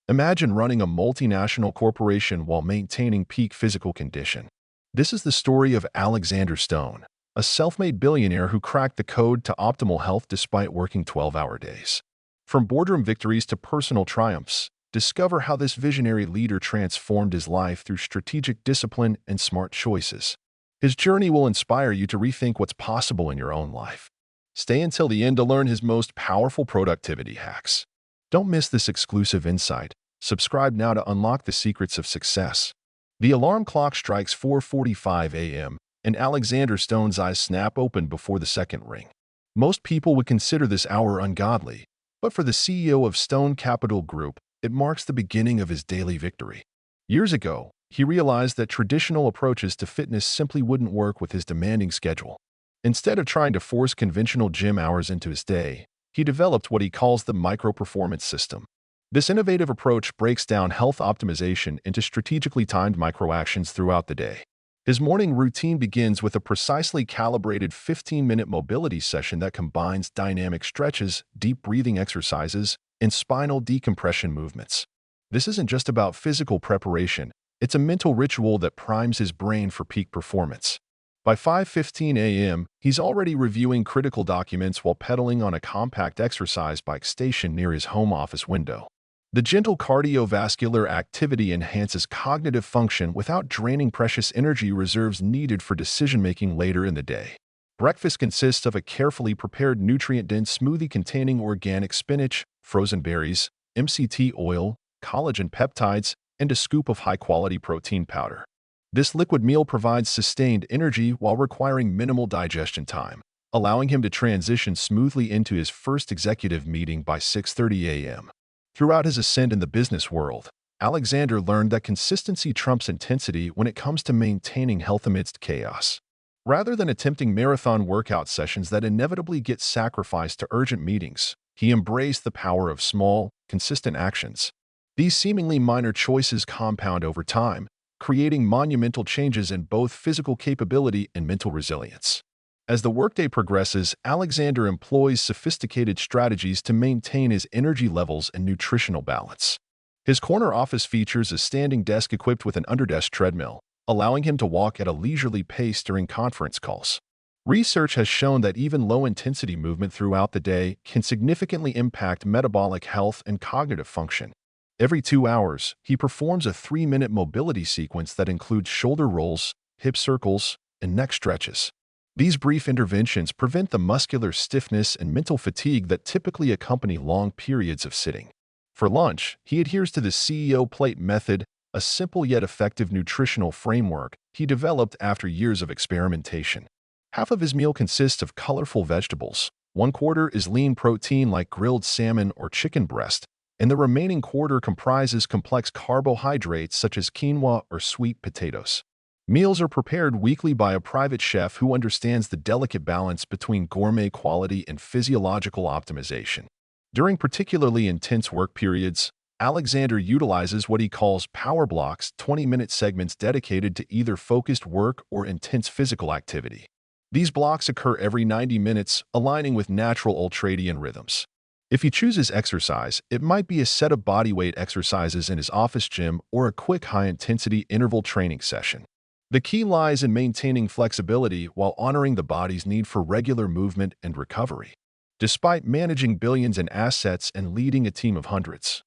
Imagine running a multinational corporation while maintaining peak physical condition. This is the story of Alexander Stone, a self-made billionaire who cracked the code to optimal health despite working 12-hour days. From boardroom victories to personal triumphs, discover how this visionary leader transformed his life through strategic discipline and smart choices. His journey will inspire you to rethink what's possible in your own life. Stay until the end to learn his most powerful productivity hacks. Don't miss this exclusive insight. Subscribe now to unlock the secrets of success. The alarm clock strikes 4:45 a.m., and Alexander Stone's eyes snap open before the second ring. Most people would consider this hour ungodly, but for the CEO of Stone Capital Group, it marks the beginning of his daily victory. Years ago, he realized that traditional approaches to fitness simply wouldn't work with his demanding schedule. Instead of trying to force conventional gym hours into his day, he developed what he calls the micro-performance system. This innovative approach breaks down health optimization into strategically timed microactions throughout the day. His morning routine begins with a precisely calibrated 15-minute mobility session that combines dynamic stretches, deep breathing exercises, and spinal decompression movements. This isn't just about physical preparation, it's a mental ritual that primes his brain for peak performance. By 5:15 a.m., he's already reviewing critical documents while pedaling on a compact exercise bike stationed near his home office window. The gentle cardiovascular activity enhances cognitive function without draining precious energy reserves needed for decision-making later in the day. Breakfast consists of a carefully prepared nutrient-dense smoothie containing organic spinach, frozen berries, MCT oil, collagen peptides, and a scoop of high-quality protein powder. This liquid meal provides sustained energy while requiring minimal digestion time, allowing him to transition smoothly into his first executive meeting by 6:30 a.m. Throughout his ascent in the business world, Alexander learned that consistency trumps intensity when it comes to maintaining health amidst chaos. Rather than attempting marathon workout sessions that inevitably get sacrificed to urgent meetings, he embraced the power of small, consistent actions. These seemingly minor choices compound over time, creating monumental changes in both physical capability and mental resilience. As the workday progresses, Alexander employs sophisticated strategies to maintain his energy levels and nutritional balance. His corner office features a standing desk equipped with an underdesk treadmill, allowing him to walk at a leisurely pace during conference calls. Research has shown that even low-intensity movement throughout the day can significantly impact metabolic health and cognitive function. Every 2 hours, he performs a 3-minute mobility sequence that includes shoulder rolls, hip circles, and neck stretches. These brief interventions prevent the muscular stiffness and mental fatigue that typically accompany long periods of sitting. For lunch, he adheres to the CEO plate method, a simple yet effective nutritional framework he developed after years of experimentation. Half of his meal consists of colorful vegetables, 1/4 is lean protein like grilled salmon or chicken breast, and the remaining quarter comprises complex carbohydrates such as quinoa or sweet potatoes. Meals are prepared weekly by a private chef who understands the delicate balance between gourmet quality and physiological optimization. During particularly intense work periods, Alexander utilizes what he calls power blocks, 20-minute segments dedicated to either focused work or intense physical activity. These blocks occur every 90 minutes, aligning with natural ultradian rhythms. If he chooses exercise, it might be a set of bodyweight exercises in his office gym or a quick high-intensity interval training session. The key lies in maintaining flexibility while honoring the body's need for regular movement and recovery. Despite managing billions in assets and leading a team of hundreds,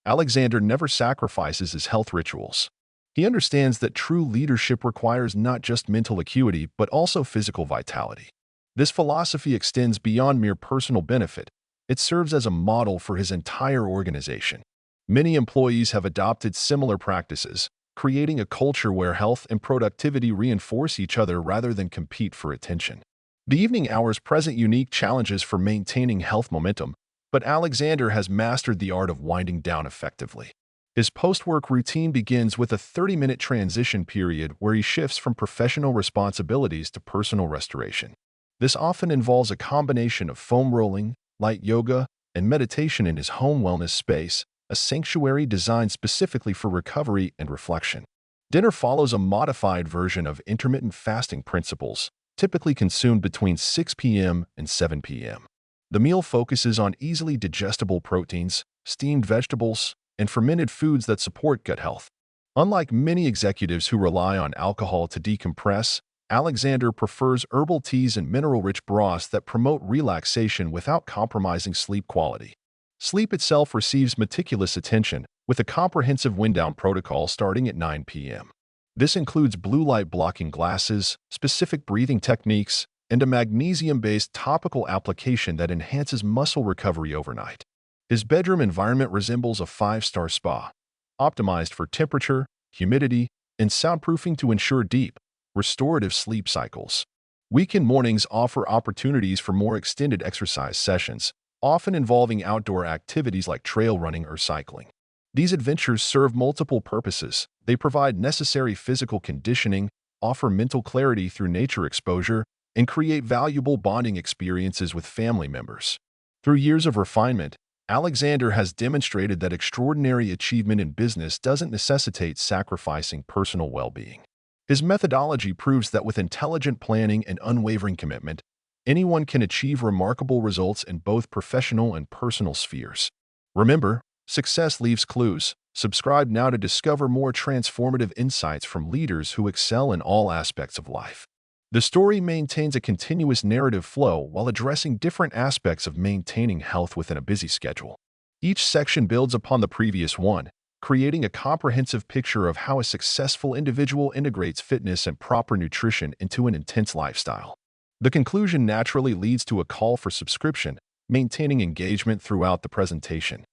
Alexander never sacrifices his health rituals. He understands that true leadership requires not just mental acuity but also physical vitality. This philosophy extends beyond mere personal benefit. It serves as a model for his entire organization. Many employees have adopted similar practices, creating a culture where health and productivity reinforce each other rather than compete for attention. The evening hours present unique challenges for maintaining health momentum, but Alexander has mastered the art of winding down effectively. His post-work routine begins with a 30-minute transition period where he shifts from professional responsibilities to personal restoration. This often involves a combination of foam rolling, light yoga, and meditation in his home wellness space, a sanctuary designed specifically for recovery and reflection. Dinner follows a modified version of intermittent fasting principles, typically consumed between 6 p.m. and 7 p.m. The meal focuses on easily digestible proteins, steamed vegetables, and fermented foods that support gut health. Unlike many executives who rely on alcohol to decompress, Alexander prefers herbal teas and mineral-rich broths that promote relaxation without compromising sleep quality. Sleep itself receives meticulous attention, with a comprehensive wind-down protocol starting at 9 p.m. This includes blue light blocking glasses, specific breathing techniques, and a magnesium-based topical application that enhances muscle recovery overnight. His bedroom environment resembles a five-star spa, optimized for temperature, humidity, and soundproofing to ensure deep, restorative sleep cycles. Weekend mornings offer opportunities for more extended exercise sessions, often involving outdoor activities like trail running or cycling. These adventures serve multiple purposes. They provide necessary physical conditioning, offer mental clarity through nature exposure, and create valuable bonding experiences with family members. Through years of refinement, Alexander has demonstrated that extraordinary achievement in business doesn't necessitate sacrificing personal well-being. His methodology proves that with intelligent planning and unwavering commitment, anyone can achieve remarkable results in both professional and personal spheres. Remember, success leaves clues. Subscribe now to discover more transformative insights from leaders who excel in all aspects of life. The story maintains a continuous narrative flow while addressing different aspects of maintaining health within a busy schedule. Each section builds upon the previous one, creating a comprehensive picture of how a successful individual integrates fitness and proper nutrition into an intense lifestyle. The conclusion naturally leads to a call for subscription, maintaining engagement throughout the presentation.